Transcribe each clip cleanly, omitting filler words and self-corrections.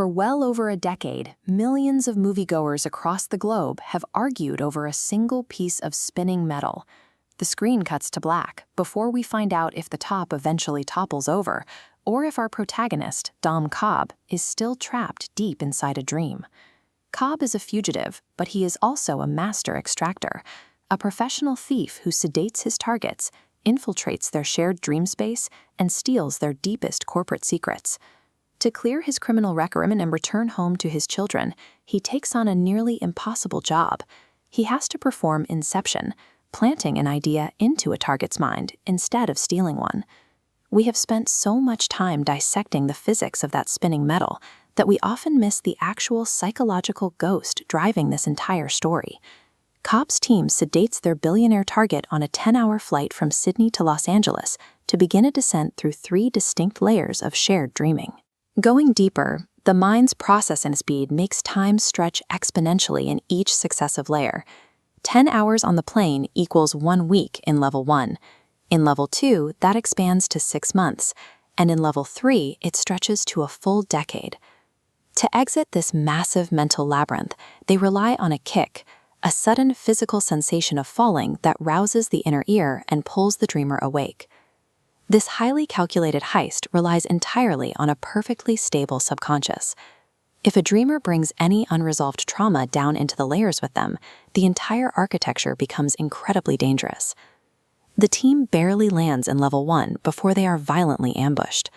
For well over a decade, millions of moviegoers across the globe have argued over a single piece of spinning metal. The screen cuts to black before we find out if the top eventually topples over, or if our protagonist, Dom Cobb, is still trapped deep inside a dream. Cobb is a fugitive, but he is also a master extractor, a professional thief who sedates his targets, infiltrates their shared dream space, and steals their deepest corporate secrets. To clear his criminal record and return home to his children, he takes on a nearly impossible job. He has to perform Inception, planting an idea into a target's mind instead of stealing one. We have spent so much time dissecting the physics of that spinning metal that we often miss the actual psychological ghost driving this entire story. Cobb's team sedates their billionaire target on a 10-hour flight from Sydney to Los Angeles to begin a descent through 3 distinct layers of shared dreaming. Going deeper, the mind's processing speed makes time stretch exponentially in each successive layer. 10 hours on the plane equals 1 week in Level 1. In Level 2, that expands to 6 months, and in Level 3, it stretches to a full decade. To exit this massive mental labyrinth, they rely on a kick, a sudden physical sensation of falling that rouses the inner ear and pulls the dreamer awake. This highly calculated heist relies entirely on a perfectly stable subconscious. If a dreamer brings any unresolved trauma down into the layers with them, the entire architecture becomes incredibly dangerous. The team barely lands in Level 1 before they are violently ambushed.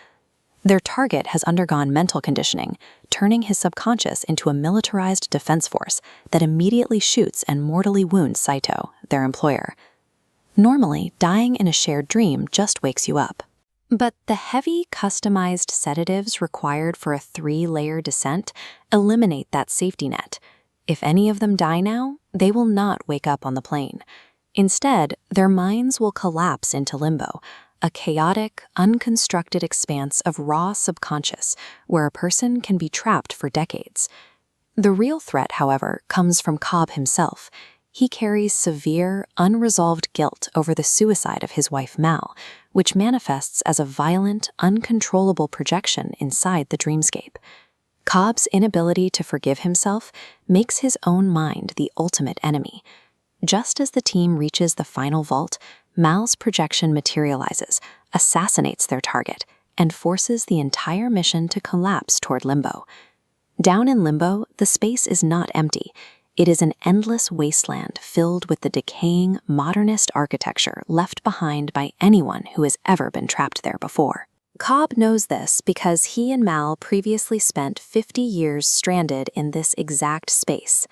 Their target has undergone mental conditioning, turning his subconscious into a militarized defense force that immediately shoots and mortally wounds Saito, their employer. Normally, dying in a shared dream just wakes you up. But the heavy, customized sedatives required for a 3-layer descent eliminate that safety net. If any of them die now, they will not wake up on the plane. Instead, their minds will collapse into limbo, a chaotic, unconstructed expanse of raw subconscious where a person can be trapped for decades. The real threat, however, comes from Cobb himself. He carries severe, unresolved guilt over the suicide of his wife Mal, which manifests as a violent, uncontrollable projection inside the dreamscape. Cobb's inability to forgive himself makes his own mind the ultimate enemy. Just as the team reaches the final vault, Mal's projection materializes, assassinates their target, and forces the entire mission to collapse toward limbo. Down in limbo, the space is not empty. It is an endless wasteland filled with the decaying, modernist architecture left behind by anyone who has ever been trapped there before. Cobb knows this because he and Mal previously spent 50 years stranded in this exact space.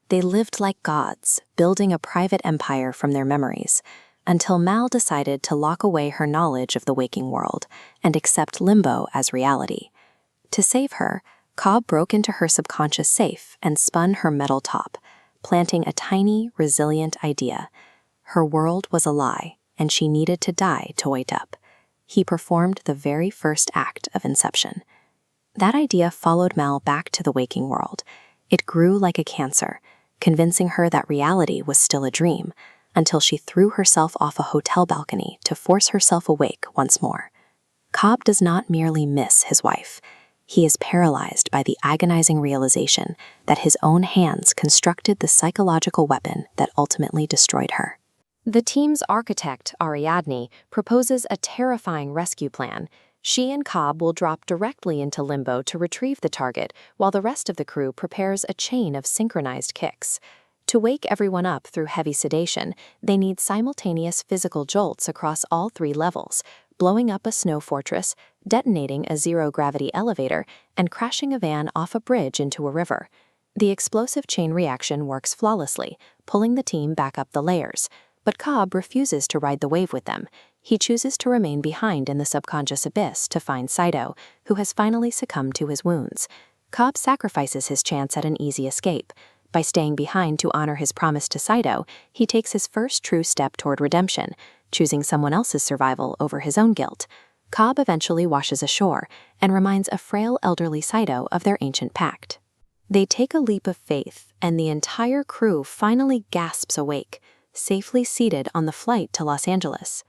They lived like gods, building a private empire from their memories, until Mal decided to lock away her knowledge of the waking world and accept limbo as reality. To save her, Cobb broke into her subconscious safe and spun her metal top, planting a tiny, resilient idea. Her world was a lie, and she needed to die to wake up. He performed the very first act of Inception. That idea followed Mal back to the waking world. It grew like a cancer, convincing her that reality was still a dream, until she threw herself off a hotel balcony to force herself awake once more. Cobb does not merely miss his wife. He is paralyzed by the agonizing realization that his own hands constructed the psychological weapon that ultimately destroyed her. The team's architect, Ariadne, proposes a terrifying rescue plan. She and Cobb will drop directly into limbo to retrieve the target, while the rest of the crew prepares a chain of synchronized kicks. To wake everyone up through heavy sedation, they need simultaneous physical jolts across all 3 levels, blowing up a snow fortress, detonating a zero-gravity elevator, and crashing a van off a bridge into a river. The explosive chain reaction works flawlessly, pulling the team back up the layers. But Cobb refuses to ride the wave with them. He chooses to remain behind in the subconscious abyss to find Saito, who has finally succumbed to his wounds. Cobb sacrifices his chance at an easy escape. By staying behind to honor his promise to Saito, he takes his first true step toward redemption, choosing someone else's survival over his own guilt. Cobb eventually washes ashore and reminds a frail elderly Saito of their ancient pact. They take a leap of faith, and the entire crew finally gasps awake, safely seated on the flight to Los Angeles.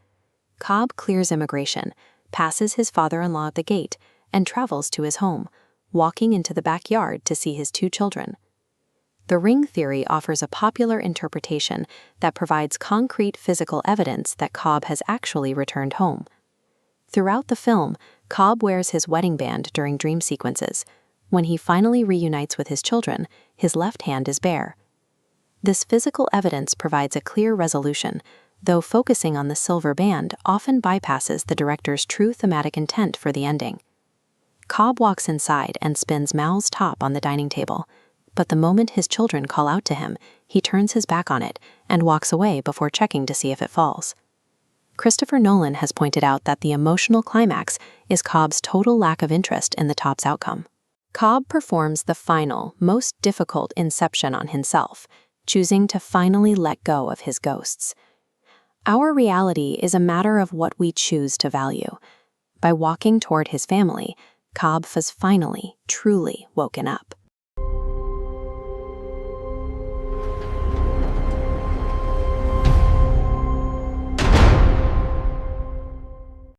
Cobb clears immigration, passes his father-in-law at the gate, and travels to his home, walking into the backyard to see his 2 children. The ring theory offers a popular interpretation that provides concrete physical evidence that Cobb has actually returned home. Throughout the film, Cobb wears his wedding band during dream sequences. When he finally reunites with his children, his left hand is bare. This physical evidence provides a clear resolution, though focusing on the silver band often bypasses the director's true thematic intent for the ending. Cobb walks inside and spins Mal's top on the dining table, but the moment his children call out to him, he turns his back on it and walks away before checking to see if it falls. Christopher Nolan has pointed out that the emotional climax is Cobb's total lack of interest in the top's outcome. Cobb performs the final, most difficult inception on himself, choosing to finally let go of his ghosts. Our reality is a matter of what we choose to value. By walking toward his family, Cobb has finally, truly woken up.